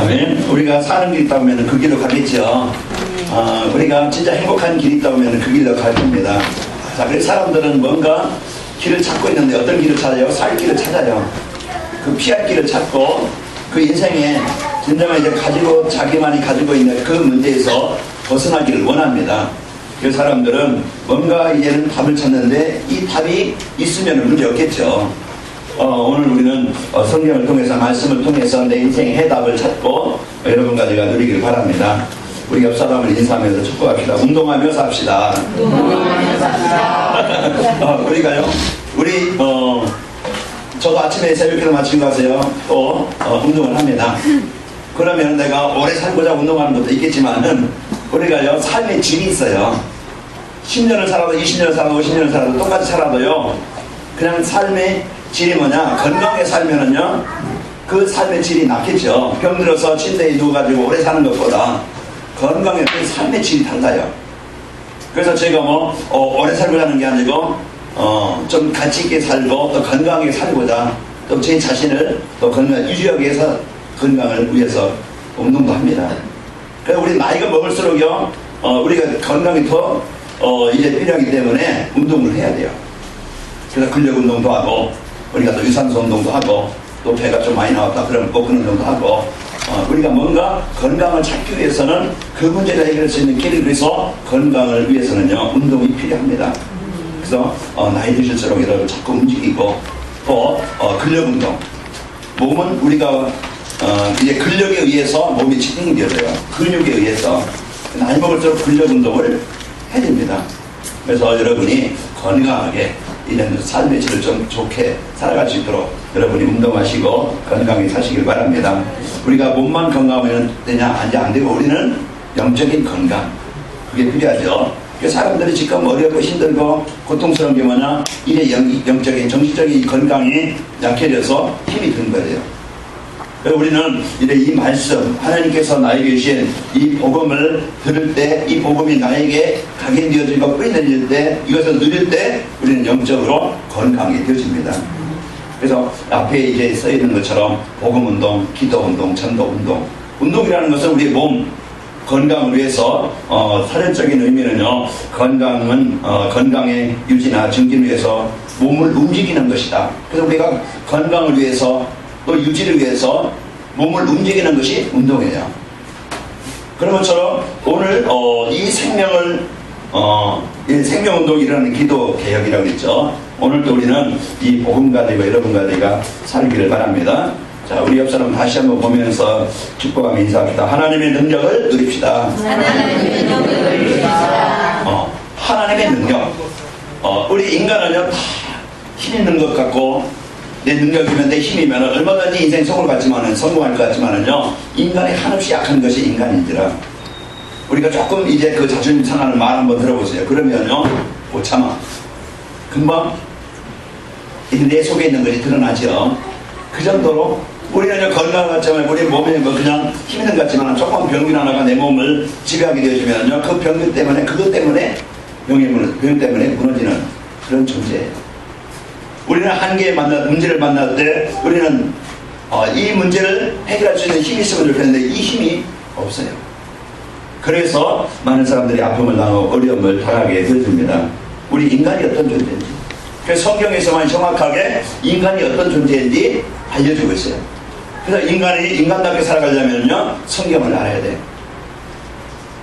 아멘. 우리가 사는 길이 있다 보면 그 길로 가겠죠. 우리가 진짜 행복한 길이 있다 보면 그 길로 갈 겁니다. 자, 그래서 사람들은 뭔가 길을 찾고 있는데 어떤 길을 찾아요? 살 길을 찾아요. 그 피할 길을 찾고 그 인생에 진정한 이제 자기만이 가지고 있는 그 문제에서 벗어나기를 원합니다. 그 사람들은 뭔가 이제는 답을 찾는데 이 답이 있으면 문제 없겠죠. 오늘 우리는 성경을 통해서 말씀을 통해서 내 인생의 해답을 찾고 여러분과 제가 누리길 바랍니다. 우리 옆 사람을 인사하면서 축복합시다. 운동하며 삽시다. 우리가요. 저도 아침에 새벽기도 마치고 가세요. 또 운동을 합니다. 그러면 내가 오래 살고자 운동하는 것도 있겠지만은 우리가요 삶의 질이 있어요. 10년을 살아도 20년을 살아도 50년을 살아도 똑같이 살아도요 그냥 삶의 질이 뭐냐, 건강하게 살면은요 그 삶의 질이 낫겠죠. 병들어서 침대에 누워가지고 오래 사는 것보다 건강에 그 삶의 질이 달라요. 그래서 제가 오래 살고자 하는 게 아니고 좀 가치 있게 살고 또 건강하게 살고자 또 제 자신을 또 건강 유지하기 위해서 건강을 위해서 운동도 합니다. 그래서 우리 나이가 먹을수록요 우리가 건강이 더 이제 필요하기 때문에 운동을 해야 돼요. 그래서 근력 운동도 하고 우리가 또 유산소 운동도 하고 또 배가 좀 많이 나왔다 그러면 복근 운동도 하고 우리가 뭔가 건강을 찾기 위해서는 그 문제를 해결할 수 있는 길을 위해서 건강을 위해서는요 운동이 필요합니다. 그래서 나이 드실수록 여러분 자꾸 움직이고 또 근력 운동 몸은 우리가 이제 근력에 의해서 몸이 지탱이 되어져요. 근육에 의해서 나이 먹을수록 근력 운동을 해야 됩니다. 그래서 여러분이 건강하게 이런 삶의 질을 좀 좋게 살아갈 수 있도록 여러분이 운동하시고 건강하게 사시길 바랍니다. 우리가 몸만 건강하면 되냐? 이제 안 되고 우리는 영적인 건강 그게 필요하죠. 사람들이 지금 어렵고 힘들고 고통스러운 게 뭐냐? 이래 영적인 정신적인 건강이 약해져서 힘이 든 거예요. 우리는 이래 이 말씀 하나님께서 나에게 주신 이 복음을 들을 때 이 복음이 나에게 각인되어지고 뿌리내릴 때 이것을 누릴 때 우리는 영적으로 건강이 되어집니다. 그래서 앞에 이제 써 있는 것처럼 복음운동, 기도운동, 전도운동 운동이라는 것은 우리 몸 건강을 위해서 사전적인 의미는요 건강은 건강의 유지나 증진을 위해서 몸을 움직이는 것이다. 그래서 우리가 건강을 위해서 또 유지를 위해서 몸을 움직이는 것이 운동이에요. 그런 것처럼 오늘 이 생명을 이 생명운동이라는 기도 개혁이라고 했죠. 오늘도 우리는 이 복음 가지고 여러분 가지고 살기를 바랍니다. 자, 우리 옆 사람 다시 한번 보면서 축복하며 인사합시다. 하나님의 능력을 누립시다. 하나님의 능력을 누립시다. 하나님의 능력. 우리 인간은요 다 힘 있는 것 같고 내 능력이면 내 힘이면 얼마든지 인생 성공할 것 같지만은요 인간이 한없이 약한 것이 인간인지라. 우리가 조금 이제 그 자존심 상하는 말 한번 들어보세요. 그러면요 못 참아 금방 내 속에 있는 것이 드러나죠. 그 정도로 우리는 건강 같지만 우리 몸에 그냥 힘있는 것 같지만 조금 병균 하나가 내 몸을 지배하게 되어지면요 그 병균 때문에 그것 때문에 병 때문에 무너지는 그런 존재예요. 우리는 한계에 문제를 만날 때 우리는 이 문제를 해결할 수 있는 힘이 있으면 좋겠는데 이 힘이 없어요. 그래서 많은 사람들이 아픔을 당하고 어려움을 당하게 되어집니다. 우리 인간이 어떤 존재인지 그래서 성경에서만 정확하게 인간이 어떤 존재인지 알려주고 있어요. 그래서 인간이 인간답게 살아가려면요 성경을 알아야 돼요.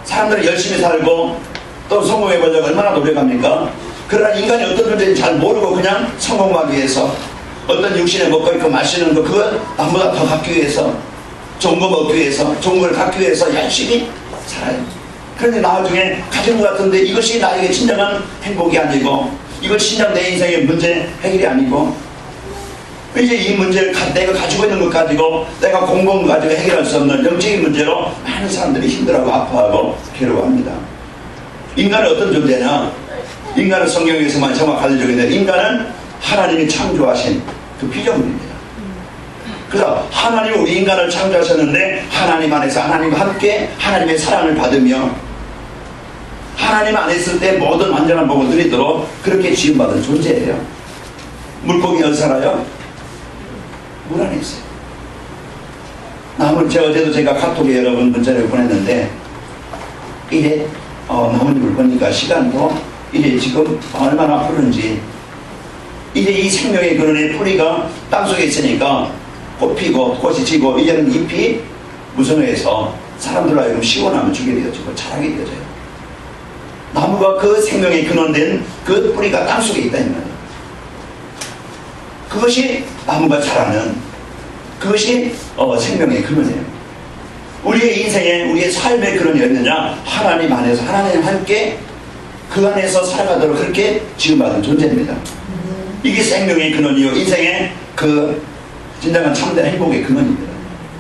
사람들이 열심히 살고 또 성공해보려고 얼마나 노력합니까? 그러나 인간이 어떤 존재인지 잘 모르고 그냥 성공하기 위해서 어떤 육신에 먹고 있고 마시는 거 그걸 남보다 더 갖기 위해서 좋은 거 먹기 위해서 좋은 걸 갖기 위해서 열심히 살아요. 그런데 나중에 가진 것 같은데 이것이 나에게 진정한 행복이 아니고 이걸 진정 내 인생의 문제 해결이 아니고 이제 이 문제를 내가 가지고 있는 것 가지고 내가 공부한 것 가지고 해결할 수 없는 영적인 문제로 많은 사람들이 힘들어하고 아파하고 괴로워합니다. 인간은 어떤 존재냐? 인간은 성경에서만 정확하게 알려져 있는데 인간은 하나님이 창조하신 그 피조물입니다. 그래서 하나님은 우리 인간을 창조하셨는데 하나님 안에서 하나님과 함께 하나님의 사랑을 받으며 하나님 안에 있을 때 모든 완전한 복을 누리도록 그렇게 지음받은 존재예요. 물고기 어디 살아요? 물 안에 있어요. 어제도 제가 카톡에 여러분 문자를 보냈는데, 이게 나뭇잎을 보니까 시간도 이게 지금 얼마나 흐른지, 이제 이 생명의 근원의 뿌리가 땅속에 있으니까 꽃 피고 꽃이 지고 이제는 잎이 무성해서 사람들 하여금 시원하면 주게 되어지고 자라게 되어져요. 나무가 그 생명의 근원된 그 뿌리가 땅속에 있다 이 말이에요. 그것이 나무가 자라는, 그것이 생명의 근원이에요. 우리의 인생에 우리의 삶의 근원이 있느냐? 하나님 안에서 하나님 함께 그 안에서 살아가도록 그렇게 지음받은 존재입니다. 이게 생명의 근원이요, 인생의 그 진정한 참된 행복의 근원입니다.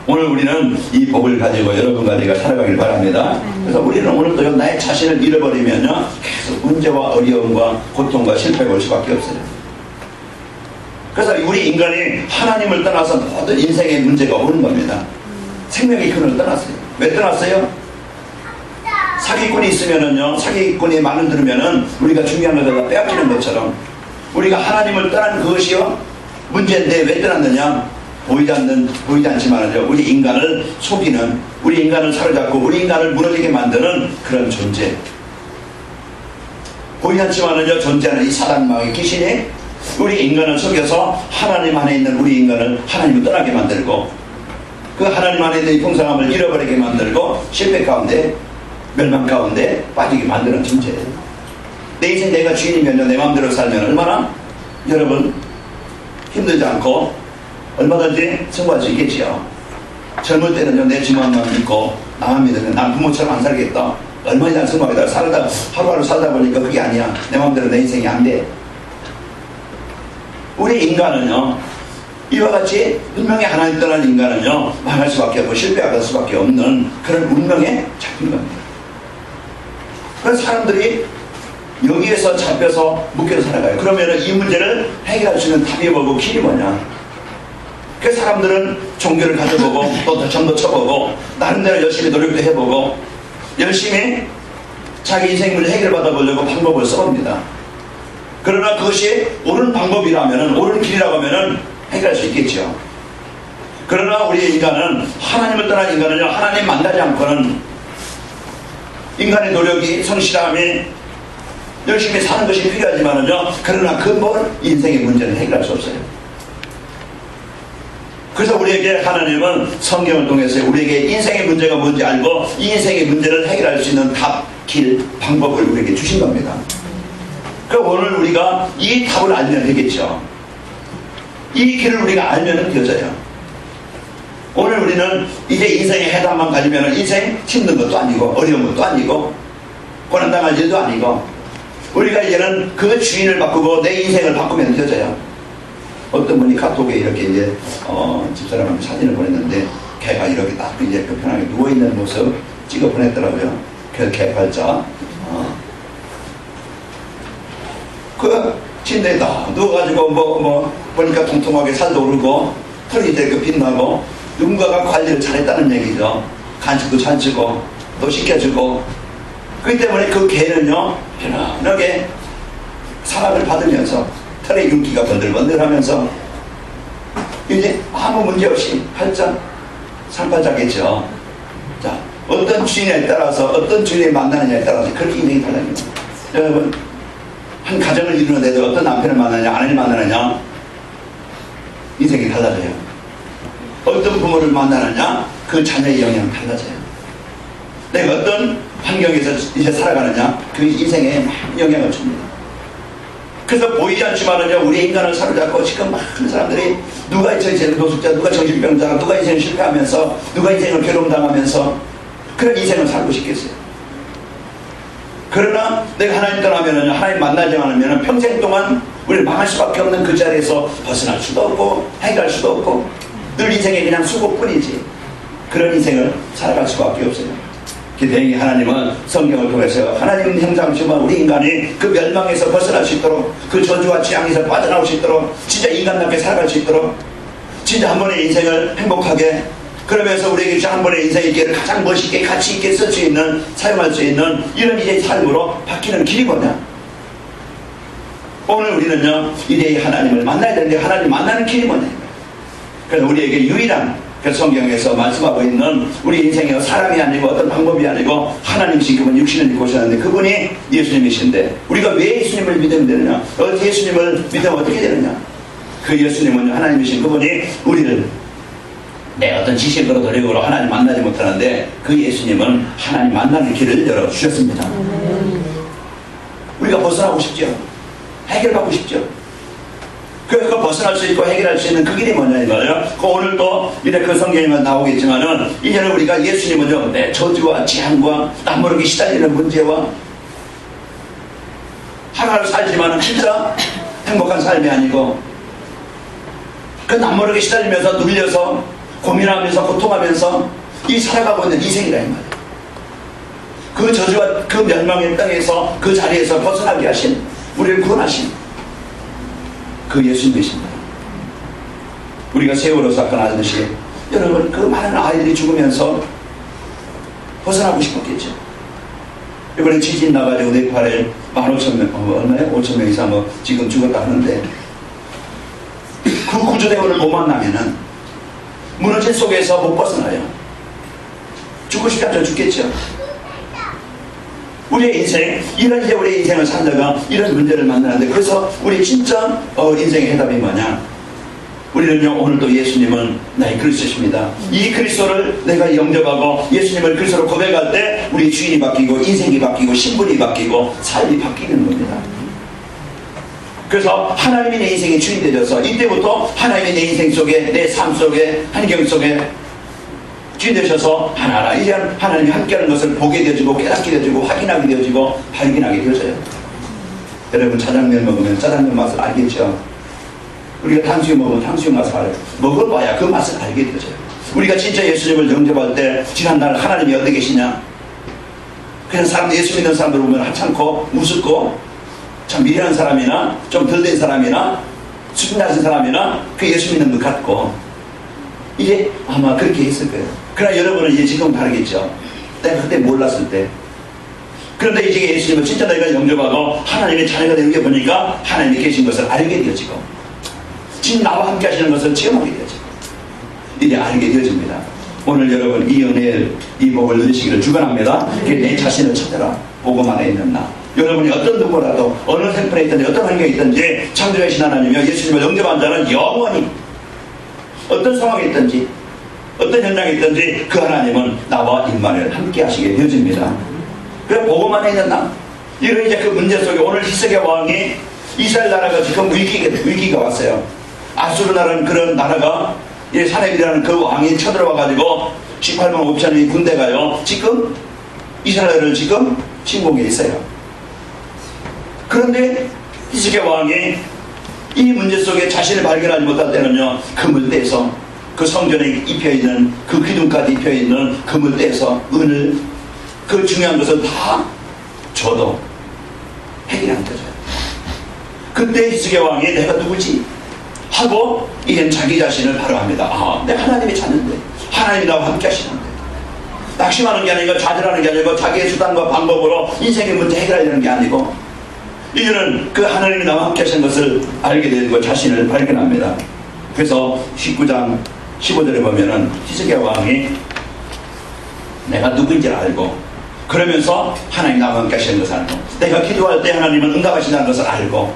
오늘 우리는 이 복을 가지고 여러분과 내가 살아가길 바랍니다. 그래서 우리는 오늘도 나의 자신을 잃어버리면요, 계속 문제와 어려움과 고통과 실패가 올 수밖에 없어요. 그래서 우리 인간이 하나님을 떠나서 모든 인생의 문제가 오는 겁니다. 생명의 근원을 떠났어요. 왜 떠났어요? 사기꾼이 있으면은요, 사기꾼이 말을 들으면은 우리가 중요한 것을 빼앗기는 것처럼 우리가 하나님을 떠난 그것이요 문제인데, 왜 떠났느냐? 보이지 않지만은요, 우리 인간을 속이는, 우리 인간을 사로잡고 우리 인간을 무너지게 만드는 그런 존재, 보이지 않지만은요 존재하는 이 사단마귀 귀신이 우리 인간을 속여서 하나님 안에 있는 우리 인간을 하나님을 떠나게 만들고, 그 하나님 안에 있는 이 풍성함을 잃어버리게 만들고 실패 가운데, 멸망 가운데 빠지게 만드는 존재예요. 내 인생 내가 주인이면요, 내 마음대로 살면 얼마나 여러분 힘들지 않고 얼마든지 승부할 수 있겠지요. 젊을 때는요, 내 지만만 믿고 나만 믿으면 난 부모처럼 안 살겠다, 얼마나 승부하겠다, 살다 하루하루 살다 보니까 그게 아니야, 내 마음대로 내 인생이 안 돼. 우리 인간은요, 이와 같이 분명히 하나님 떠난 인간은요, 망할 수밖에 없고 실패할 수밖에 없는 그런 운명에 잡힌 겁니다. 그래서 사람들이 여기에서 잡혀서 묶여서 살아가요. 그러면 이 문제를 해결할 수 있는 답이 뭐고 길이 뭐냐? 그 사람들은 종교를 가져보고 또 점도 쳐보고 나름대로 열심히 노력도 해보고 열심히 자기 인생 문제 해결받아 보려고 방법을 써봅니다. 그러나 그것이 옳은 방법이라면, 옳은 길이라고 하면 해결할 수 있겠죠. 그러나 우리 인간은, 하나님을 떠난 인간은요, 하나님 만나지 않고는 인간의 노력이, 성실함이, 열심히 사는 것이 필요하지만은요, 그러나 근본 인생의 문제는 해결할 수 없어요. 그래서 우리에게 하나님은 성경을 통해서 우리에게 인생의 문제가 뭔지 알고 이 인생의 문제를 해결할 수 있는 답, 길, 방법을 우리에게 주신 겁니다. 그럼 오늘 우리가 이 답을 알면 되겠죠. 이 길을 우리가 알면 되어져요. 오늘 우리는 이제 인생의 해답만 가지면 인생 힘든 것도 아니고 어려운 것도 아니고 고난당할 일도 아니고, 우리가 이제는 그 주인을 바꾸고 내 인생을 바꾸면 되어져요. 어떤 분이 카톡에 이렇게 이제 집사람한테 사진을 보냈는데, 개가 이렇게 딱 이제 편하게 누워있는 모습 찍어 보냈더라고요. 그 개팔자. 그 침대에다 누워가지고 보니까 통통하게 살도 오르고 털이 되게 빛나고, 누군가가 관리를 잘했다는 얘기죠. 간식도 잘 주고 또 씻겨주고. 그렇기 때문에 그 개는요, 편안하게 사랑을 받으면서 털의 윤기가 번들번들하면서 이제 아무 문제 없이 활짝 살팔자겠죠. 자, 어떤 주인에 따라서, 어떤 주인을 만나느냐에 따라서 그렇게 인생이 달라집니다. 여러분, 한 가정을 이루는데도 어떤 남편을 만나느냐, 아내를 만나느냐, 인생이 달라져요. 어떤 부모를 만나느냐, 그 자녀의 영향이 달라져요. 내가 어떤 환경에서 이제 살아가느냐, 그 인생에 영향을 줍니다. 그래서 보이지 않지만은요, 우리 인간을 사로잡고 지금 많은 사람들이 누가 인생 노숙자, 누가 정신병자, 누가 인생을 실패하면서, 누가 인생을 괴로움당하면서 그런 인생을 살고 싶겠어요. 그러나 내가 하나님 떠나면은, 하나님 만나지 않으면 평생 동안 우리를 망할 수밖에 없는 그 자리에서 벗어날 수도 없고 해결할 수도 없고 늘 인생에 그냥 수고뿐이지, 그런 인생을 살아갈 수밖에 없어요. 다행히 하나님은 성경을 통해서 하나님 형상심은 우리 인간이 그 멸망에서 벗어날 수 있도록, 그 저주와 재앙에서 빠져나올 수 있도록, 진짜 인간답게 살아갈 수 있도록, 진짜 한 번의 인생을 행복하게, 그러면서 우리에게 한 번의 인생의 기회를 가장 멋있게 가치 있게 쓸 수 있는, 사용할 수 있는 이런 이제 삶으로 바뀌는 길이 뭐냐? 오늘 우리는요, 이제 하나님을 만나야 되는데 하나님 만나는 길이 뭐냐? 그래서 우리에게 유일한 그 성경에서 말씀하고 있는 우리 인생의 사람이 아니고 어떤 방법이 아니고 하나님이신 그분 육신을 입고 오셨는데 그분이 예수님이신데 우리가 왜 예수님을 믿으면 되느냐? 예수님을 믿으면 어떻게 되느냐? 그 예수님은 하나님이신 그분이 우리를 내 어떤 지식으로 노력으로 하나님 만나지 못하는데 그 예수님은 하나님 만나는 길을 열어주셨습니다. 우리가 벗어나고 싶죠? 해결받고 싶죠? 그 벗어날 수 있고 해결할 수 있는 그 길이 뭐냐 이 말이에요. 오늘 또 이렇게 그 성경에만 나오겠지만은 이제는 우리가 예수님은요 내 저주와 재앙과 남모르게 시달리는 문제와 하나를 살지만은 진짜 행복한 삶이 아니고 그 남모르게 시달리면서 눌려서 고민하면서 고통하면서 이 살아가고 있는 인생이라 이 말이에요. 그 저주와 그 멸망의 땅에서 그 자리에서 벗어나게 하신 우리를 구원하신 그 예수님이십니다. 우리가 세월호 사건 알듯이 여러분 그 많은 아이들이 죽으면서 벗어나고 싶었겠죠. 이번에 지진 나가지고 네팔에 15,000명 얼마요? 5,000명 이상 지금 죽었다 하는데 그 구조대원을 못 만나면은 무너진 속에서 못 벗어나요. 죽고 싶지 않죠? 죽겠죠. 우리의 인생, 이런 이제 우리의 인생을 살다가 이런 문제를 만나는데 그래서 우리 진짜 인생의 해답이 뭐냐? 우리는요 오늘도 예수님은 나의 그리스도십니다. 이 그리스도를 내가 영접하고 예수님을 그리스도로 고백할 때 우리 주인이 바뀌고 인생이 바뀌고 신분이 바뀌고 삶이 바뀌는 겁니다. 그래서 하나님이 내 인생의 주인이 되셔서 이때부터 하나님이 내 인생 속에 내 삶 속에 환경 속에 주인 되셔서 하나하나 이제 하나님이 함께하는 것을 보게 되어지고 깨닫게 되어지고 확인하게 되어지고 발견하게 되어져요. 여러분 짜장면 먹으면 짜장면 맛을 알겠죠? 우리가 탕수육 먹으면 탕수육 맛을 알아요. 먹어봐야 그 맛을 알게 되어져요. 우리가 진짜 예수님을 영접할 때 지난날 하나님이 어디 계시냐? 그냥 사람들 예수 믿는 사람들 보면 하찮고 우습고 참 미련한 사람이나 좀 덜 된 사람이나 수준 낮은 사람이나 그 예수 믿는 것 같고 이제 아마 그렇게 했을 거예요. 그러나 여러분은 이제 지금 다르겠죠. 내가 그때 몰랐을 때. 그런데 이제 예수님을 진짜 내가 영접하고 하나님의 자녀가 되는 게 보니까 하나님이 계신 것을 알게 되어지고 지금 나와 함께 하시는 것을 체험하게 되어지고 이제 알게 되어집니다. 오늘 여러분 이 은혜를 이 복을 누리시기를 축원합니다. 내 자신을 찾아라. 복음 안에 있는 나. 여러분이 어떤 누구라도 어느 형편에 있든지 어떤 환경에 있든지 창조하신 하나님이여 예수님을 영접한 자는 영원히 어떤 상황에 있든지 어떤 현장에 있든지 그 하나님은 나와 임마누엘 함께 하시게 되어집니다. 그래 복음 안에 있는 나. 이런 이제 그 문제 속에 오늘 히스기야 왕이 이스라엘 나라가 지금 위기가 왔어요. 아수르 나라는 그런 나라가 이 사렙이라는 그 왕이 쳐들어와 가지고 18만 5천의 군대가요 지금 이스라엘을 지금 침공해 있어요. 그런데 히스기야 왕이 이 문제 속에 자신을 발견하지 못할 때는요 그물대에서 그 성전에 입혀있는 그 기둥까지 입혀있는 그물대에서 은을 그 중요한 것을 다 줘도 해결이 안 되죠. 그때 히스기야 왕이 내가 누구지? 하고 이젠 자기 자신을 바로 합니다. 아, 내가 하나님이 찾는데 하나님이 나와 함께 하시는데 낙심하는 게 아니고 좌절하는 게 아니고 자기의 수단과 방법으로 인생의 문제 해결하려는 게 아니고 이제는 그 하나님이 나와 함께 하시는 것을 알게 되고 자신을 발견합니다. 그래서 19장 15절에 보면은 히스기야 왕이 내가 누구인지를 알고 그러면서 하나님이 나와 함께 하시는 것을 알고 내가 기도할 때 하나님은 응답하신다는 것을 알고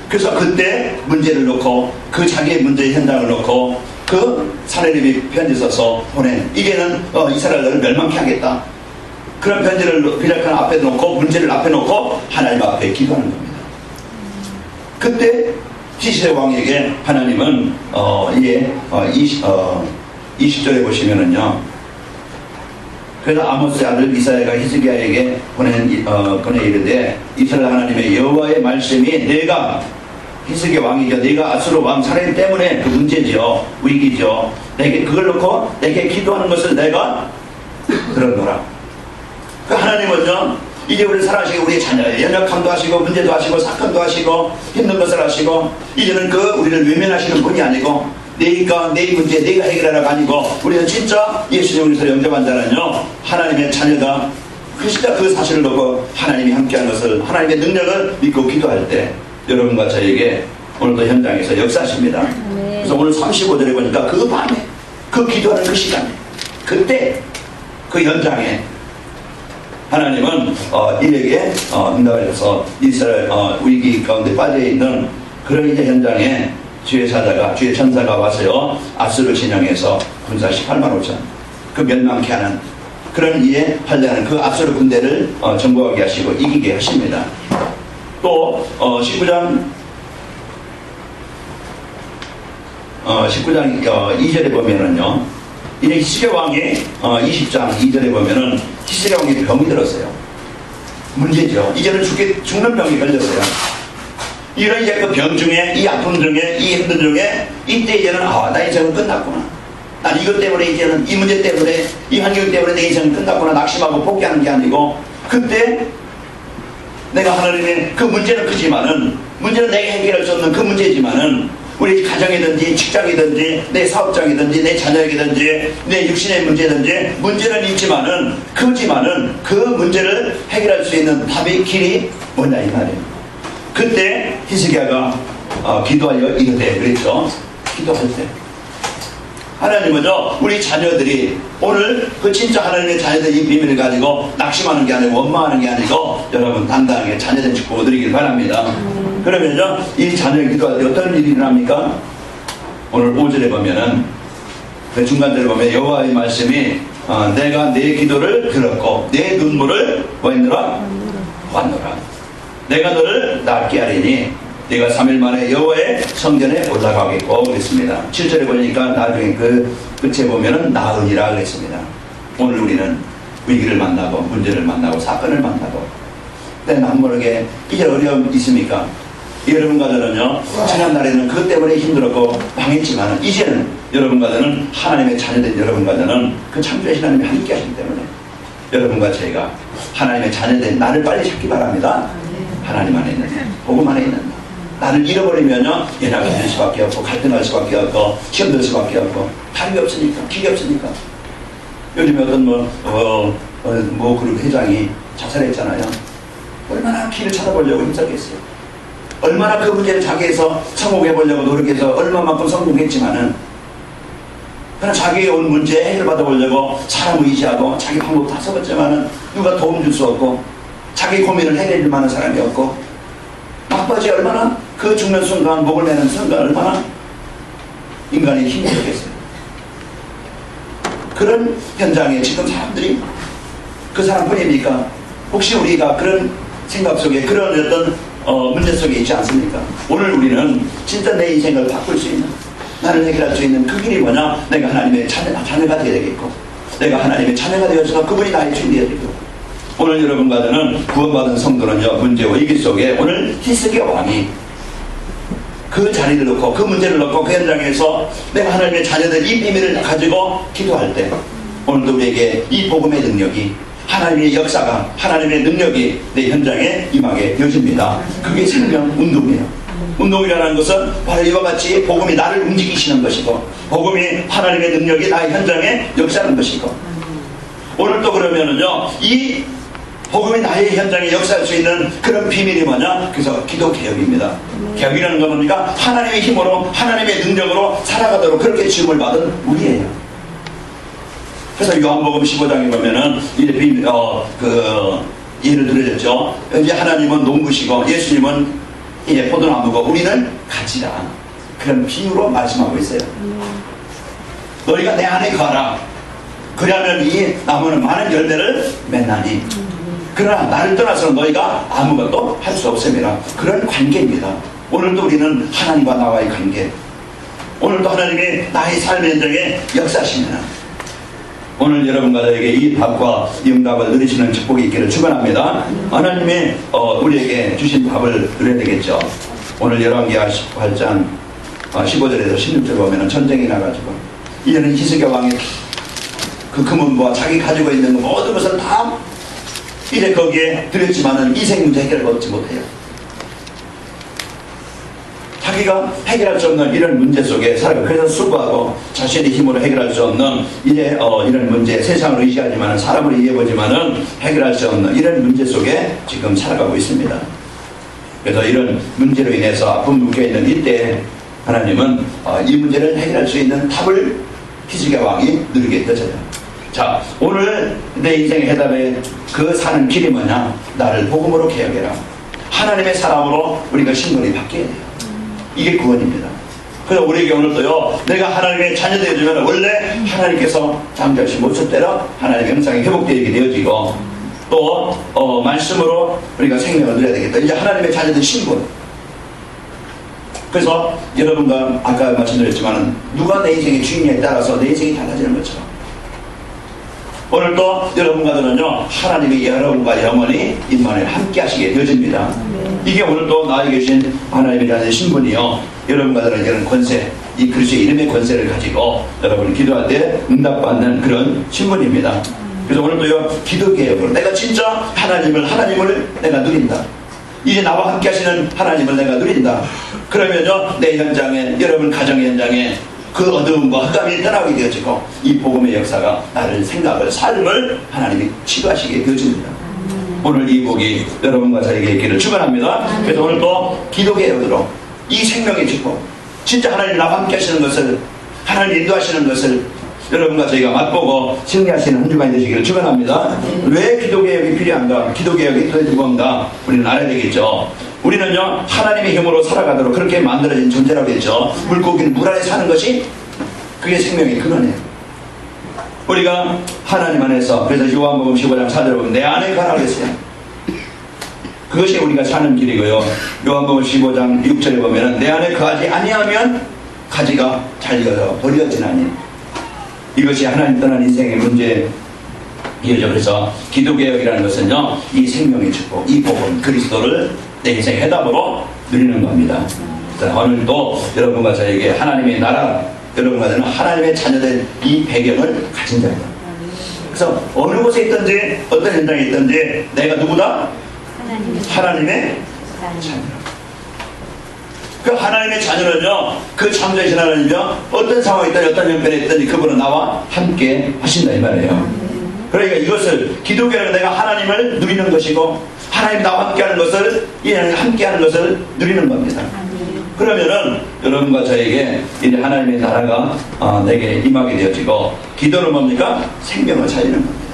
그래서 그때 문제를 놓고 그 자기의 문제의 현장을 놓고 그 사내립이 편지 써서 보낸 이게는 이스라엘을 멸망케 하겠다. 그런 편지를 비락한 앞에 놓고 문제를 앞에 놓고 하나님 앞에 기도하는 겁니다. 그때 히스기야 왕에게 하나님은 이게 20절에 보시면은요. 그래서 아모스의 아들 이사야가 히스기야에게 보내 이르되 이스라엘 하나님의 여호와의 말씀이 내가 히스기야 왕이죠. 내가 아수르 왕 사렙 때문에 그 문제죠. 위기죠. 내게 그걸 놓고 내게 기도하는 것을 내가 들었노라. 그 하나님은요. 이제 우리를 사랑하시고 우리의 자녀예요. 연약함도 하시고 문제도 하시고 사건도 하시고 힘든 것을 하시고 이제는 그 우리를 외면하시는 분이 아니고 내가 내 문제 내가 해결하라가 아니고 우리는 진짜 예수님을 영접한 자는요 하나님의 자녀가 진짜 그 사실을 놓고 하나님이 함께하는 것을 하나님의 능력을 믿고 기도할 때 여러분과 저에게 오늘도 현장에서 역사하십니다. 그래서 오늘 35절에 보니까 그 그 기도하는 그 시간에, 그때 그 현장에 하나님은 이에게 응답을 해서 이스라엘 위기 가운데 빠져있는 그런 이제 현장에 주의 사자가, 주의 천사가 와서요 아수르 진영에서 군사 18만 5천 그 멸망케 하는 그런 이에 할례하는 그 아수르 군대를 정복하게 하시고 이기게 하십니다. 또 19장 2절에 보면은요, 이제 히스기야 왕이 20장 2절에 보면은 히스기야 왕이 병이 들었어요. 문제죠. 이제는 죽는 병이 걸렸어요. 이런 이제 그 병 중에, 이 아픔 중에, 이 힘든 중에, 이때 이제는 나 인생은 끝났구나. 난 이것 때문에 이제는, 이 문제 때문에, 이 환경 때문에 내 인생은 끝났구나. 낙심하고 포기하는 게 아니고, 그때 내가 하나님의 그 문제는 크지만은, 문제는 내가 해결할 수 없는 그 문제지만은, 우리 가정이든지 직장이든지 내 사업장이든지 내 자녀에게든지 내 육신의 문제든지 문제는 있지만은 크지만은 그 문제를 해결할 수 있는 답의 길이 뭐냐 이 말이에요. 그때 히스기야가 기도하여 이르되 그랬죠. 기도할 때 하나님은요 우리 자녀들이 오늘 그 진짜 하나님의 자녀들 이 비밀을 가지고 낙심하는 게 아니고 원망하는 게 아니고 여러분 당당하게 자녀된 축복 얻으리길 바랍니다. 그러면요 이 자녀의 기도할 때 어떤 일이 일어납니까? 오늘 5절에 보면은 그 중간절에 보면 여호와의 말씀이 내가 내 기도를 들었고 내 눈물을 뭐 했노라? 봤노라. 내가 너를 낫게 하리니 네가 3일 만에 여호와의 성전에 올라가겠고 그랬습니다. 7절에 보니까 나중에 그 끝에 보면은 나으니라 그랬습니다. 오늘 우리는 위기를 만나고 문제를 만나고 사건을 만나고 근데 남 모르게 이제 어려움 있습니까? 여러분과 저는요 지난날에는 그것 때문에 힘들었고 망했지만 이제는 여러분과 저는 하나님의 자녀된 여러분과 저는 그 창조의 하나님이 함께 하시기 때문에 여러분과 제가 하나님의 자녀된 나를 빨리 찾기 바랍니다. 하나님 안에 있는 복음 안에 있는 나를 잃어버리면요 연약이 될 수밖에 없고 갈등할 수밖에 없고 시험 들 수밖에 없고 답이 없으니까 길이 없으니까 요즘에 어떤 그룹 회장이 자살했잖아요. 얼마나 길을 찾아보려고 힘들겠어요. 얼마나 그 문제를 자기에서 성공해보려고 노력해서 얼마만큼 성공했지만은 그냥 자기의 온 문제 해결받아 보려고 사람 의지하고 자기 방법 다 써봤지만은 누가 도움 줄 수 없고 자기 고민을 해결해 줄 만한 사람이 없고 막바지 얼마나 그 죽는 순간 목을 매는 순간 얼마나 인간이 힘이 들겠어요. 그런 현장에 지금 사람들이 그 사람뿐입니까? 혹시 우리가 그런 생각 속에 그런 어떤 문제 속에 있지 않습니까? 오늘 우리는 진짜 내 인생을 바꿀 수 있는 나를 해결할 수 있는 그 길이 뭐냐? 내가 하나님의 자녀가 되어야 되겠고 내가 하나님의 자녀가 되어서 그분이 나의 주인이 되어야 되고 오늘 여러분과 저는 구원받은 성도는요 문제와 위기 속에 오늘 히스기야 왕이 그 자리를 놓고 그 문제를 놓고 그 현장에서 내가 하나님의 자녀들 이 비밀을 가지고 기도할 때 오늘도 우리에게 이 복음의 능력이 하나님의 역사가 하나님의 능력이 내 현장에 임하게 되어집니다. 그게 생명 운동이에요. 운동이라는 것은 바로 이와 같이 복음이 나를 움직이시는 것이고 복음이 하나님의 능력이 나의 현장에 역사하는 것이고 오늘 또 그러면은요 이 복음이 나의 현장에 역사할 수 있는 그런 비밀이 뭐냐? 그래서 기도 개혁입니다. 개혁이라는 건 뭡니까? 하나님의 힘으로 하나님의 능력으로 살아가도록 그렇게 지음을 받은 우리예요. 그래서 요한복음 15장에 보면은 이제 예를 들어졌죠. 이제 하나님은 농부시고 예수님은 이제 포도나무고 우리는 가지라. 그런 비유로 말씀하고 있어요. 너희가 내 안에 거하라. 그러면 이 나무는 많은 열매를 맺나니. 그러나 나를 떠나서는 너희가 아무것도 할 수 없음이라. 그런 관계입니다. 오늘도 우리는 하나님과 나와의 관계. 오늘도 하나님이 나의 삶의 현장에 역사하시면 오늘 여러분과 저에게 이 답과 이 응답을 누리시는 축복이 있기를 축원합니다. 하나님이 우리에게 주신 답을 누려야 되겠죠. 오늘 열왕기하 18장 15절에서 16절 보면 전쟁이 나가지고 이제는 히스기야 왕이 그 금은과 자기 가지고 있는 모든 것을 다 이제 거기에 들였지만은 이생 문제 해결을 얻지 못해요. 자기가 해결할 수 없는 이런 문제 속에 살아가고 그래서 수고하고 자신의 힘으로 해결할 수 없는 이제 이런 문제 세상을 의지하지만 사람을 이해해보지만은 해결할 수 없는 이런 문제 속에 지금 살아가고 있습니다. 그래서 이런 문제로 인해서 아픔 묶여있는 이때 하나님은 이 문제를 해결할 수 있는 답을 히스기야 왕이 누리게 되어져요. 자, 오늘 내 인생의 해답에 그 사는 길이 뭐냐? 나를 복음으로 개혁해라. 하나님의 사람으로 우리가 신분이 바뀌어야 돼요. 이게 구원입니다. 그래서 우리에게 오늘도요, 내가 하나님의 자녀 되어주면 원래 하나님께서 창조하신 모습대로 하나님의 형상이 회복되게 되어지고, 또 말씀으로 우리가 생명을 누려야 되겠다. 이제 하나님의 자녀들 신분. 그래서 여러분과 아까 말씀드렸지만 누가 내 인생의 주인에 따라서 내 인생이 달라지는 것처럼, 오늘도 여러분과들은요, 하나님이 여러분과 영원히 임만에 함께 하시게 되어집니다. 이게 오늘도 나에게 주신 하나님의 자녀의 신분이요, 여러분과들은 이런 권세, 이 그리스도의 이름의 권세를 가지고 여러분 기도할 때 응답받는 그런 신분입니다. 그래서 오늘도요, 기도개혁으로 내가 진짜 하나님을 내가 누린다. 이제 나와 함께 하시는 하나님을 내가 누린다. 그러면요, 내 현장에, 여러분 가정의 현장에 그 어두움과 흑암이 떠나게 되어지고, 이 복음의 역사가 나를 생각을, 삶을 하나님이 치유하시게 되어집니다. 오늘 이 복이 여러분과 저에게 있기를 축원합니다. 그래서 오늘도 기도개혁으로 이 생명의 축복, 진짜 하나님 나와 함께 하시는 것을, 하나님 인도하시는 것을 여러분과 저희가 맛보고 승리하시는 한 주간이 되시기를 축원합니다. 왜 기도개혁이 필요한가? 기도개혁이 도대체 뭔가 우리는 알아야 되겠죠. 우리는요, 하나님의 힘으로 살아가도록 그렇게 만들어진 존재라고 했죠. 물고기는 물 안에 사는 것이 그게 생명의 근원이에요. 우리가 하나님 안에서, 그래서 요한복음 15장 4절에 보면 내 안에 가라고 했어요. 그것이 우리가 사는 길이고요. 요한복음 15장 6절에 보면 내 안에 거하지 아니하면 가지가 잘려서 버려지나니. 이것이 하나님 떠난 인생의 문제이죠. 그래서 기도개혁이라는 것은요, 이 생명의 축복, 이 복음, 그리스도를 내 인생의 해답으로 누리는 겁니다. 오늘도 여러분과 저에게 하나님의 나라, 여러분과 저는 하나님의 자녀된 이 배경을 가진 자입니다. 그래서 어느 곳에 있든지 어떤 현장에 있든지 내가 누구다? 하나님의 자녀. 그 하나님의 자녀는요, 그 창조하신 하나님이요, 어떤 상황에 있든지 어떤 형편에 있든지 그분은 나와 함께 하신다 이 말이에요. 그러니까 이것을, 기도교는 내가 하나님을 누리는 것이고, 하나님 나와 함께하는 것을, 함께하는 것을 누리는 겁니다. 그러면은 여러분과 저에게 이제 하나님의 나라가 내게 임하게 되어지고, 기도는 뭡니까? 생명을 살리는 겁니다.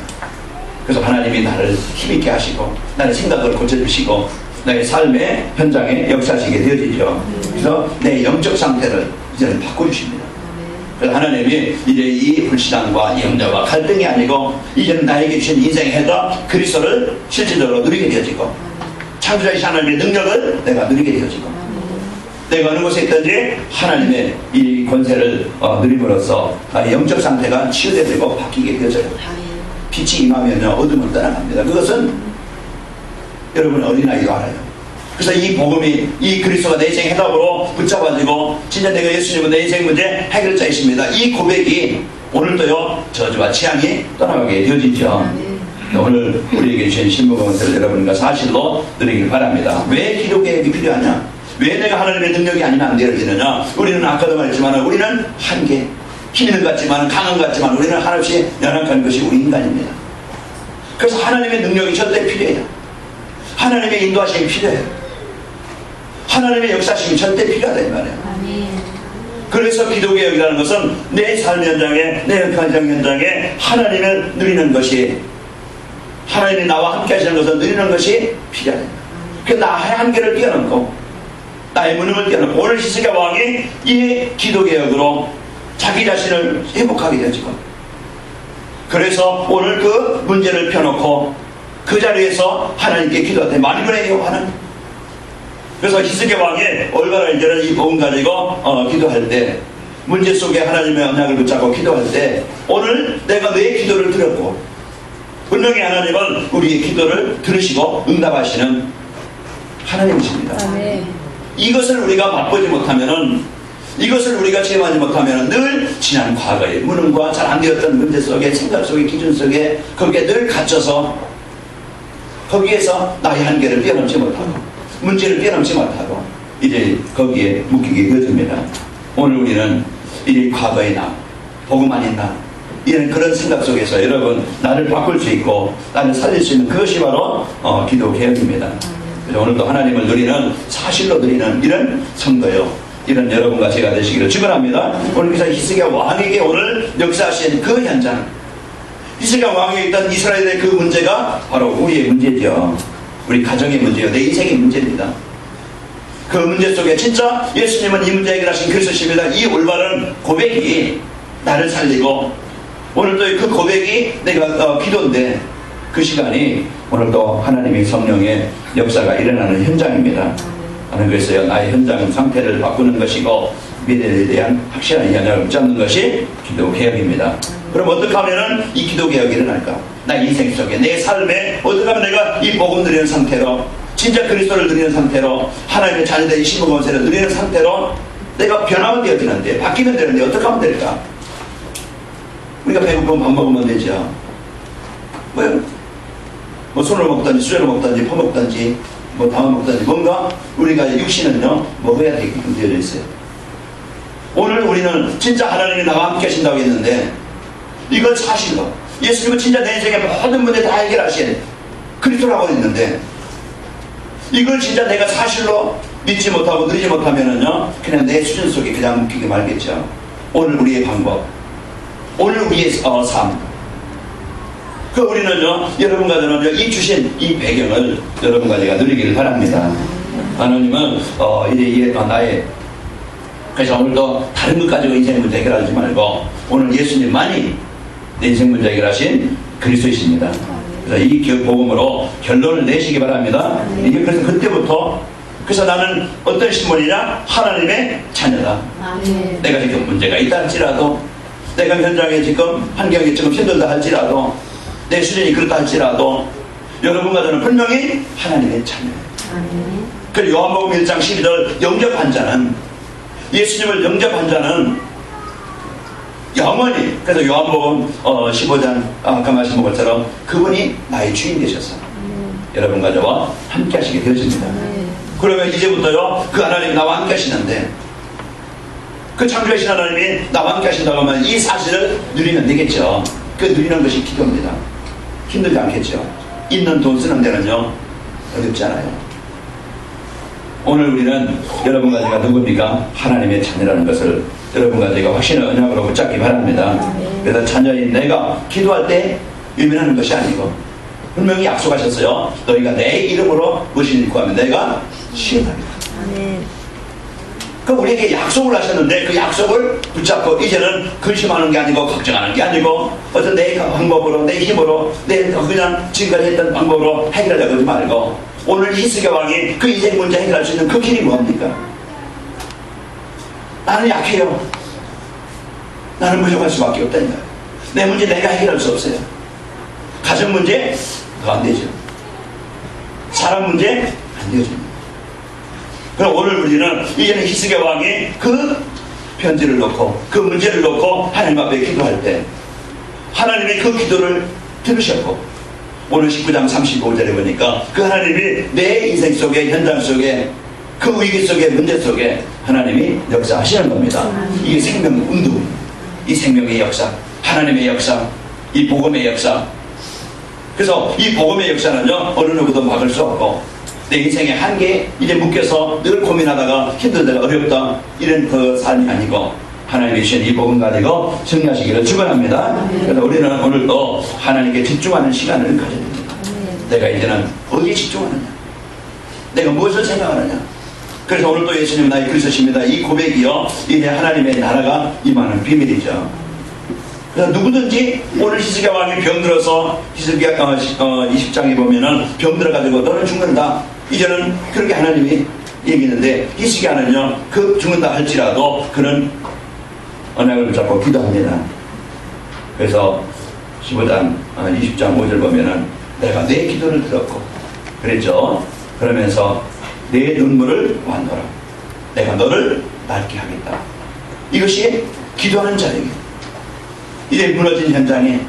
그래서 하나님이 나를 힘있게 하시고, 나의 생각을 고쳐주시고, 나의 삶의 현장에 역사하시게 되어지죠. 그래서 내 영적 상태를 이제는 바꿔주십니다. 그래서 하나님이 이제 이 불신앙과 영자와 갈등이 아니고, 이제는 나에게 주신 인생의 해답 그리스도를 실질적으로 누리게 되어지고, 창조자이신 하나님의 능력을 내가 누리게 되어지고, 내가 어느 곳에 있든지 하나님의 이 권세를 누림으로써 나의 영적 상태가 치유되고 바뀌게 되어져요. 빛이 임하면요, 어둠은 떠나갑니다. 그것은 여러분 어린아이도 알아요. 그래서 이 복음이, 이 그리스도가 내 인생 해답으로 붙잡아지고, 진짜 내가 예수님은 내 인생 문제 해결자이십니다, 이 고백이 오늘도요, 저주와 재앙이 떠나가게 되어지죠. 오늘 우리에게 주신 신부건설을 여러분과 사실로 누리길 바랍니다. 왜 기도개혁이 필요하냐? 왜 내가 하나님의 능력이 아니면 안 되어지느냐? 우리는 아까도 말했지만 우리는 한계, 힘 있는 것 같지만, 강한 것 같지만 우리는 한없이 연약한 것이 우리 인간입니다. 그래서 하나님의 능력이 절대 필요해요. 하나님의 인도하심이 필요해요. 하나님의 역사심이 절대 필요하다 이 말이에요. 그래서 기도개혁이라는 것은 내 삶 현장에, 내 가정 현장에 하나님을 누리는 것이, 하나님이 나와 함께 하시는 것을 누리는 것이 필요하다. 그 나의 한계를 뛰어넘고, 나의 무능을 뛰어넘고, 오늘 히스기야 왕이 이 기도개혁으로 자기 자신을 회복하게 되어지고, 그래서 오늘 그 문제를 펴놓고 그 자리에서 하나님께 기도할 때 만민의 여호와는, 그래서 히스기야 왕이 얼마나 이제는 이 복음 가지고 기도할 때, 문제 속에 하나님의 언약을 붙잡고 기도할 때, 오늘 내가 내 기도를 드렸고, 분명히 하나님은 우리의 기도를 들으시고 응답하시는 하나님이십니다. 이것을 우리가 맛보지 못하면은, 이것을 우리가 체험하지 못하면 늘 지난 과거의 무능과 잘 안 되었던 문제 속에, 생각 속에, 기준 속에, 거기에 늘 갇혀서 거기에서 나의 한계를 뛰어넘지 못하고, 문제를 뛰어넘지 못하고 이제 거기에 묶이게 되어집니다. 오늘 우리는 이 과거의 나, 복음 아닌 나, 이런 그런 생각 속에서 여러분 나를 바꿀 수 있고 나를 살릴 수 있는 그것이 바로 기도 개혁입니다. 그래서 오늘도 하나님을 누리는, 사실로 누리는 이런 성도요, 이런 여러분과 제가 되시기를 축원합니다. 오늘 그래서 히스기야 왕에게 오늘 역사하신 그 현장, 히스기야 왕에게 있던 이스라엘의 그 문제가 바로 우리의 문제죠. 우리 가정의 문제요, 내 인생의 문제입니다. 그 문제 속에 진짜 예수님은 이 문제 해결하신 그리스도십니다. 이 올바른 고백이 나를 살리고, 오늘도 그 고백이 내가 기도인데, 그 시간이 오늘도 하나님의 성령의 역사가 일어나는 현장입니다. 하는 것이요, 나의 현장 상태를 바꾸는 것이고 미래에 대한 확실한 영향을 붙잡는 것이 기도 개혁입니다. 그럼 어떻게 하면은 이 기도 개혁이 일어날까? 나 인생 속에, 내 삶에 어떻게 하면 내가 이 복음 누리는 상태로, 진짜 그리스도를 누리는 상태로, 하나님의 자녀된 15권세를 누리는 상태로 내가 변화가 되어지는데, 바뀌면 되는데 어떻게 하면 될까? 우리가 배고프면 밥 먹으면 되죠. 뭐 손을 먹든지 수저를 먹든지 퍼먹든지 뭐 담아 먹든지, 뭔가 우리가 육신은요 먹어야 되게끔 되어져 있어요. 오늘 우리는 진짜 하나님이 나와 함께 하신다고 했는데, 이걸 사실로 예수님은 진짜 내 인생의 모든 문제 다 해결하신 그리스도라고 했는데, 이걸 진짜 내가 사실로 믿지 못하고 누리지 못하면은요 그냥 내 수준 속에 그냥 묶이게 말겠죠. 오늘 우리의 방법, 오늘 우리의 삶, 그 우리는요, 여러분과 저는요, 이 주신 이 배경을 여러분과 제가 누리기를 바랍니다. 하나님은 이제 나의, 그래서 오늘도 다른 것 가지고 인생 문제 해결하지 말고 오늘 예수님만이 내 인생 문제 해결하신 그리스도이십니다. 그래서 이 복음으로 결론을 내시기 바랍니다. 이게 그래서 그때부터, 그래서 나는 어떤 신분이냐? 하나님의 자녀다. 내가 지금 문제가 있다 할지라도, 내가 현장에 지금 환경이 지금 힘들다 할지라도, 내 수준이 그렇다 할지라도 여러분과 저는 분명히 하나님의 자녀예요. 그 요한복음 1장 12절 영접한 자는, 예수님을 영접한 자는 영원히, 그래서 요한복음 15장 아까 말씀한 것처럼 그분이 나의 주인 되셔서 여러분과 저와 함께 하시게 되어집니다. 그러면 이제부터요, 그 하나님이 나와 함께 하시는데, 그 창조하신 하나님이 나와 함께 하신다고 하면 이 사실을 누리면 되겠죠. 그 누리는 것이 기도입니다. 힘들지 않겠죠. 있는 돈 쓰는 데는요 어렵지 않아요. 오늘 우리는 여러분과 제가 누굽니까? 하나님의 자녀라는 것을 여러분과 제가 확신의 언약으로 붙잡기 바랍니다. 그래서 자녀인 내가 기도할 때 유민하는 것이 아니고, 분명히 약속하셨어요. 너희가 내 이름으로 무엇을 구하면 내가 시행합니다. 그 우리에게 약속을 하셨는데, 그 약속을 붙잡고 이제는 근심하는 게 아니고 걱정하는 게 아니고 어떤 내 방법으로, 내 힘으로, 내 그냥 지금까지 했던 방법으로 해결하려고 하지 말고, 오늘 히스기야 왕이 그 인생 문제 해결할 수 있는 그 길이 뭡니까? 나는 약해요. 나는 부족할 수밖에 없다니까요. 내 문제 내가 해결할 수 없어요. 가정 문제 더 안 되죠. 사람 문제 안 되죠. 그럼 오늘 우리는 이제는 히스기야 왕이 그 편지를 놓고 그 문제를 놓고 하나님 앞에 기도할 때 하나님이 그 기도를 들으셨고, 오늘 19장 35절에 보니까 그 하나님이 내 인생 속에, 현장 속에, 그 위기 속에, 문제 속에 하나님이 역사하시는 겁니다. 이게 생명 운동, 이 생명의 역사, 하나님의 역사, 이 복음의 역사. 그래서 이 복음의 역사는요 어느 누구도 막을 수 없고, 내 인생의 한계에 이제 묶여서 늘 고민하다가 힘들다가 어렵다 이런 그 삶이 아니고, 하나님이 주신 이 복음 가지고 승리하시기를 축원합니다. 그래서 우리는 오늘도 하나님께 집중하는 시간을 가져야 됩니다. 내가 이제는 어디에 집중하느냐, 내가 무엇을 생각하느냐. 그래서 오늘도 예수님 나의 그리스도십니다, 이 고백이요, 이제 하나님의 나라가 임하는 비밀이죠. 그래서 누구든지 오늘 히스기야 왕이 병들어서, 히스기야 20장에 보면은 병들어가지고 너는 죽는다, 이제는 그렇게 하나님이 얘기했는데, 히스기야는요 그 죽는다 할지라도 그는 언약을 붙잡고 기도합니다. 그래서 15장 20장 5절 보면은 내가 내 기도를 들었고 그랬죠. 그러면서 내 눈물을 완도라, 내가 너를 낫게 하겠다. 이것이 기도하는 자에게, 이제 무너진 현장에,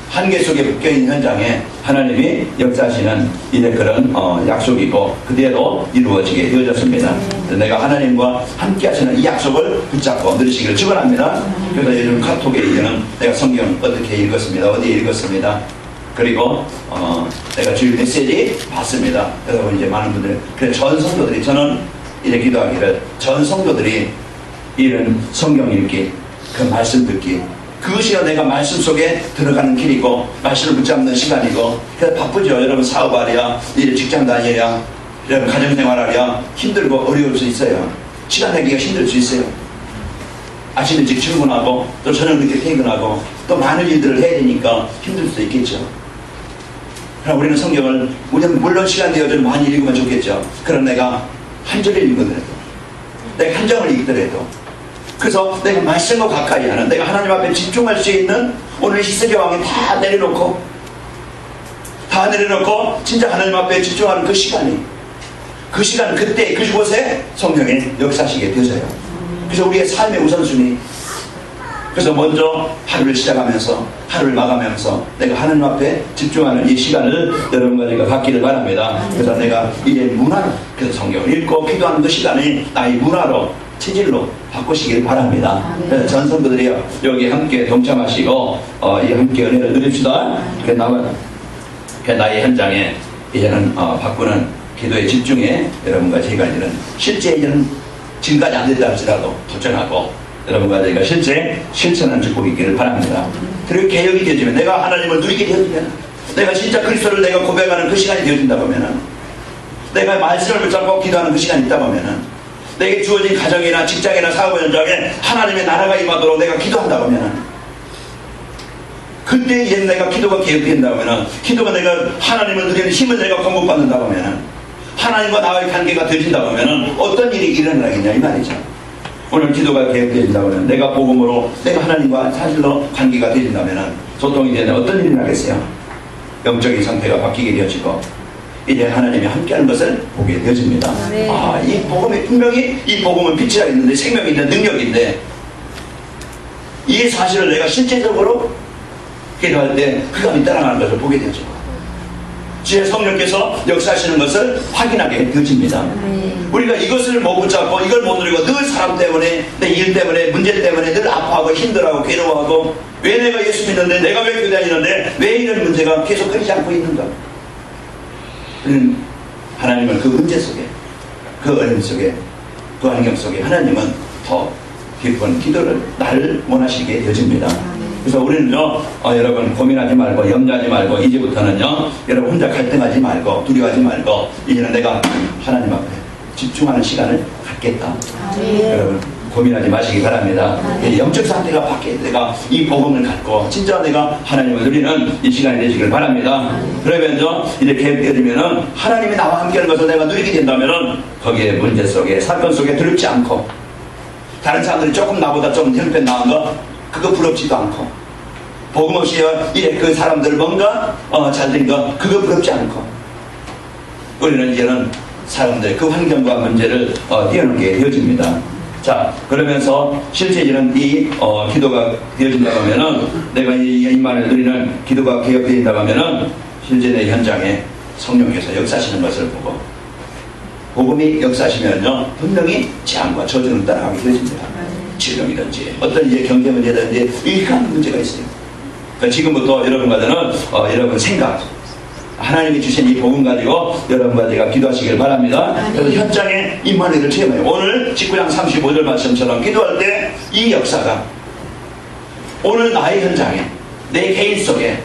한계 속에 묶여있는 현장에 하나님이 역사하시는 이제 그런 약속이고 그대로 이루어지게 되어졌습니다. 내가 하나님과 함께 하시는 이 약속을 붙잡고 누리시기를 축원합니다. 그래서 요즘 카톡에 이제는 내가 성경 어떻게 읽었습니다, 어디에 읽었습니다, 그리고 내가 주일 메시지 봤습니다. 여러분 이제 많은 분들, 그래 전 성도들이, 저는 이제 기도하기를 전 성도들이 이런 성경 읽기, 그 말씀 듣기, 그것이 내가 말씀 속에 들어가는 길이고 말씀을 붙잡는 시간이고. 그래서 바쁘죠. 여러분 사업하랴, 이제 직장 다니랴, 여러분 가정생활하랴 힘들고 어려울 수 있어요. 시간 내기가 힘들 수 있어요. 아침 일찍 출근하고 또 저녁 늦게 퇴근하고 또 많은 일들을 해야 되니까 힘들 수도 있겠죠. 그럼 우리는 성경을 물론 시간 되어서 많이 읽으면 좋겠죠. 그럼 내가 한 절을 읽더라도, 내가 한 장을 읽더라도, 그래서 내가 말씀과 가까이 하는, 내가 하나님 앞에 집중할 수 있는, 오늘 히스기야 왕이 다 내려놓고 진짜 하나님 앞에 집중하는 그 시간이, 그 시간, 그때 그곳에 성령이 역사하시게 되어져요. 그래서 우리의 삶의 우선순위, 그래서 먼저 하루를 시작하면서 하루를 마감하면서 내가 하나님 앞에 집중하는 이 시간을 여러분과 제가 갖기를 바랍니다. 그래서 내가 이제 문화로, 그래서 성경을 읽고 기도하는 그 시간이 나의 문화로, 체질로 바꾸시길 바랍니다. 그래서 전 성도들이 여기 함께 동참하시고 이 함께 은혜를 누립시다. 그 나의 현장에 이제는 바꾸는 기도에 집중해 여러분과 제가 이제는 실제 이제는 지금까지 안 됐다 할지라도 도전하고 여러분과 저희가 실제 실천하는 축복이 있기를 바랍니다. 그리고 개혁이 되어지면, 내가 하나님을 누리게 되어지면, 내가 진짜 그리스도를 내가 고백하는 그 시간이 되어진다 보면은, 내가 말씀을 붙잡고 기도하는 그 시간이 있다 보면은, 내게 주어진 가정이나 직장이나 사업 현장에 하나님의 나라가 임하도록 내가 기도한다 보면은, 그때 이제 내가 기도가 개혁된다 보면은, 기도가 내가 하나님을 누리는 힘을 내가 공급받는다 보면은, 하나님과 나와의 관계가 되어진다 보면은 어떤 일이 일어나겠냐 이 말이죠. 오늘 기도가 개혁되어진다면, 내가 복음으로 내가 하나님과 사실로 관계가 되어진다면 소통이 되는 어떤 일이 나겠어요? 영적인 상태가 바뀌게 되어지고 이제 하나님이 함께하는 것을 보게 되어집니다. 네. 이 복음이 분명히, 이 복음은 빛이라 있는데, 생명이 있는 능력인데, 이 사실을 내가 실제적으로 기도할 때 그가 따라가는 것을 보게 되죠. 주의 성령께서 역사하시는 것을 확인하게 되어집니다. 우리가 이것을 못 붙잡고 이걸 못 누리고 늘 사람 때문에, 내 일 때문에, 문제 때문에 늘 아파하고 힘들어하고 괴로워하고, 왜 내가 예수 믿는데, 내가 왜 교회 다니는데 왜 이런 문제가 계속 끊이지 않고 있는가? 하나님은 그 문제 속에, 그 어려움 속에, 그 환경 속에 하나님은 더 깊은 기도를, 나를 원하시게 되어집니다. 그래서 우리는요, 여러분 고민하지 말고 염려하지 말고, 이제부터는요, 여러분 혼자 갈등하지 말고 두려워하지 말고, 이제는 내가 하나님 앞에 집중하는 시간을 갖겠다. 여러분 고민하지 마시기 바랍니다. 영적 상태가 바뀌어 내가 이 복음을 갖고 진짜 내가 하나님을 누리는 이 시간이 되시길 바랍니다. 그러면요, 이제 개혁되어지면은 하나님이 나와 함께하는 것을 내가 누리게 된다면은 거기에 문제 속에, 사건 속에 두렵지 않고, 다른 사람들이 조금 나보다 좀 형편 나은 거 그거 부럽지도 않고, 복음 없이 이래 그 사람들 뭔가 잘된 거 그거 부럽지 않고, 우리는 이제는 사람들 그 환경과 문제를 뛰어넘게 되어집니다. 자, 그러면서 실제 이런 이 기도가 되어진다고 하면은, 내가 이 임만을 누리는 기도가 개혁되어진다고 하면은 실제 내 현장에 성령께서 역사하시는 것을 보고, 복음이 역사하시면요 분명히 재앙과 저주를 따라가게 되어집니다. 질병이든지 어떤 이제 경제 문제든지 일간 문제가 있어요. 그러니까 지금부터 여러분과 저는 여러분 생각, 하나님이 주신 이 복음 가지고 여러분과 제가 기도하시길 바랍니다. 그래서 현장에 임마누엘을 체험해요. 오늘 19장 35절 말씀처럼 기도할 때 이 역사가 오늘 나의 현장에, 내 개인 속에,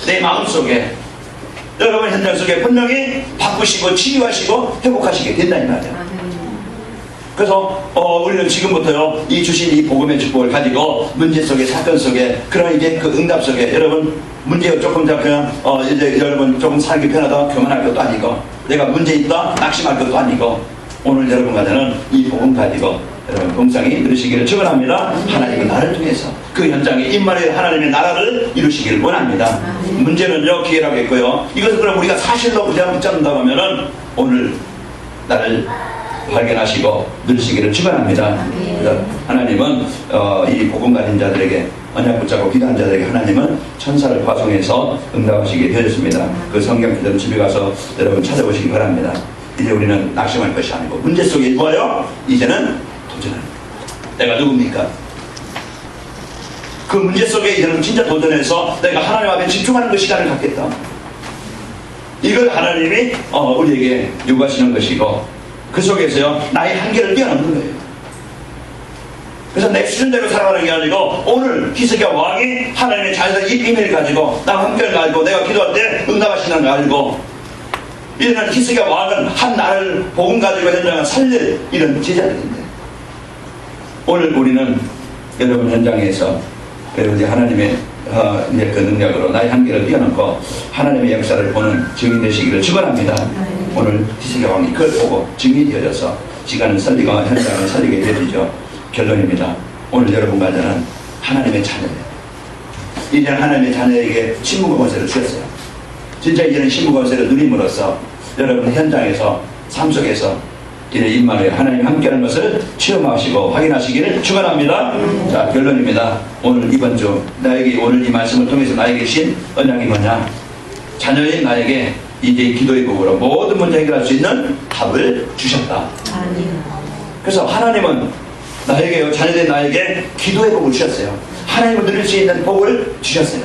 내 마음 속에, 여러분 현장 속에 분명히 바꾸시고 치유하시고 회복하시게 된다 이 말이에요. 그래서 우리는 지금부터요, 이 주신 이 복음의 축복을 가지고 문제 속에, 사건 속에, 그런 이제 그 응답 속에, 여러분 문제가 조금 더 그냥 이제 여러분 조금 살기 편하다 교만할 것도 아니고, 내가 문제 있다 낙심할 것도 아니고, 오늘 여러분과 저는 이 복음 가지고 여러분 공상이 누리시기를 축원합니다. 하나님은 나를 통해서 그 현장에 임마누엘 하나님의 나라를 이루시기를 원합니다. 문제는요 기회라겠고요, 이것을 그럼 우리가 사실로 그냥 붙잡는다고 하면은 오늘 나를 발견하시고 누리시기를 축원합니다. 그래서 하나님은 이 복음 가진 자들에게, 언약 붙잡고 기도한 자들에게 하나님은 천사를 파송해서 응답하시게 되었습니다. 그 성경 그대로 집에 가서 여러분 찾아보시기 바랍니다. 이제 우리는 낙심할 것이 아니고 문제 속에 뭐예요? 이제는 도전하는, 내가 누굽니까? 그 문제 속에 이제는 진짜 도전해서 내가 하나님 앞에 집중하는 그 시간을 갖겠다. 이걸 하나님이 우리에게 요구하시는 것이고, 그 속에서요 나의 한계를 뛰어넘는 거예요. 그래서 내 수준대로 살아가는 게 아니고 오늘 히스기야 왕이 하나님의 자녀들 이 비밀을 가지고 나와 함께를 가지고 내가 기도할 때 응답하시는 걸 알고 이런 히스기야 왕은 한 나라를 복음 가지고 현장을 살릴 이런 제자들인데 오늘 우리는 여러분 현장에서 그리고 하나님의 이제 그 능력으로 나의 한계를 뛰어넘고 하나님의 역사를 보는 증인 되시기를 축원합니다. 오늘 히스기야 왕이 그걸 보고 증인이 되어져서 시간을 살리고 현장을 살리게 되죠. 결론입니다. 오늘 여러분과 저는 하나님의 자녀예요. 이제는 하나님의 자녀에게 신부 권세를 주셨어요. 진짜 이제는 신부 권세를 누림으로써 여러분 현장에서 삶 속에서 이런 임마누엘 하나님 함께하는 것을 체험하시고 확인하시기를 축원합니다. 자, 결론입니다. 오늘 이번 주 나에게 오늘 이 말씀을 통해서 나에게 주신 언약이 뭐냐? 자녀인 나에게 이제 기도의 복으로 모든 문제 해결할 수 있는 답을 주셨다. 그래서 하나님은 나에게요, 자녀된 나에게 기도의 복을 주셨어요. 하나님을 누릴 수 있는 복을 주셨어요.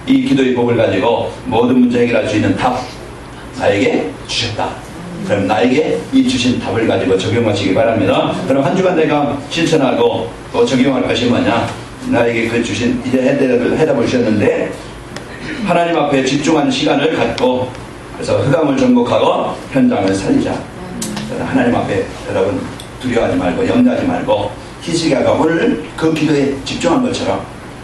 이 기도의 복을 가지고 모든 문제 해결할 수 있는 답 나에게 주셨다. 그럼 나에게 이 주신 답을 가지고 적용하시기 바랍니다. 그럼 한 주간 내가 실천하고 또 적용할 것이 뭐냐? 나에게 그 주신 이제 해답을 주셨는데 하나님 앞에 집중하는 시간을 갖고 그래서 흑암을 정복하고 현장을 살리자. 하나님 앞에 여러분 두려워하지 말고 염려하지 말고 히스기야가 오늘 그 기도에 집중한 것처럼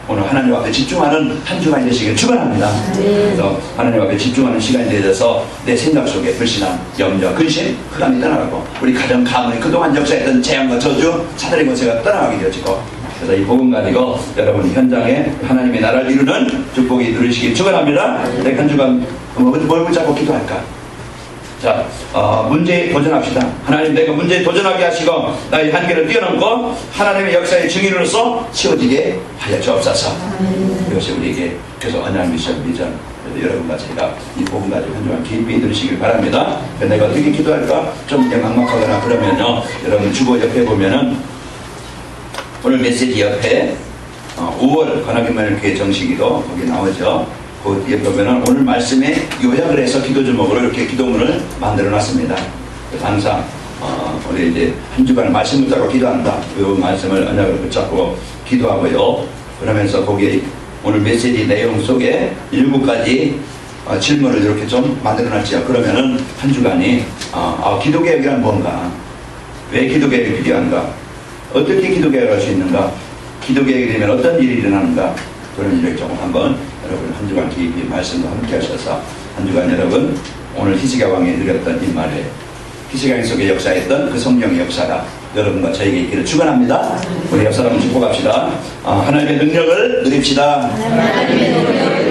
오늘 하나님 앞에 집중하는 한 주간이 되시길 축원합니다. 그래서 하나님 앞에 집중하는 시간이 되어서 내 생각 속에 불신함, 염려, 근심, 흑암이 떠나가고 우리 가정 가문이 그동안 역사했던 재앙과 저주, 사단의 권세가 떠나가게 되어지고 그래서 이 복음 가지고 여러분 현장에 하나님의 나라를 이루는 축복이 누리시길 축원합니다. 내 한 주간 뭘 붙잡고 기도할까? 자, 문제에 도전합시다. 하나님 내가 문제에 도전하게 하시고 나의 한계를 뛰어넘고 하나님의 역사의 증인으로서 세워지게 하여 주옵소서. 이것이 우리에게 계속 언약 미션 비전. 여러분과 제가 이 복음 가지고 한 주간 깊이 들으시길 바랍니다. 내가 어떻게 기도할까? 좀 막막하거나 그러면요, 여러분 주보 옆에 보면은 오늘 메시지 옆에 5월 관악인만을 교회 정식기도 거기 나오죠. 그 뒤에 보면은 오늘 말씀에 요약을 해서 기도 제목으로 이렇게 기도문을 만들어 놨습니다. 그래서 항상 우리 이제 한 주간 말씀 붙잡고 기도한다. 이 말씀을 언약으로 붙잡고 기도하고요. 그러면서 거기에 오늘 메시지 내용 속에 7가지 질문을 이렇게 좀 만들어 놨죠. 그러면은 한 주간이 기도개혁이란 뭔가? 왜 기도개혁이 필요한가? 어떻게 기도개혁을 할 수 있는가? 기도개혁이 되면 어떤 일이 일어나는가? 그런 일을 조금 한번 여러분 한 주간 깊이 말씀도 함께 하셔서 한 주간 여러분 오늘 히스기야 왕이 누렸던 임마누엘 히스기야 속에 역사했던 그 성령의 역사가 여러분과 저에게 있기를 축원합니다. 우리 옆 사람 축복합시다. 하나님의 능력을 누립시다. 하나님의 능력을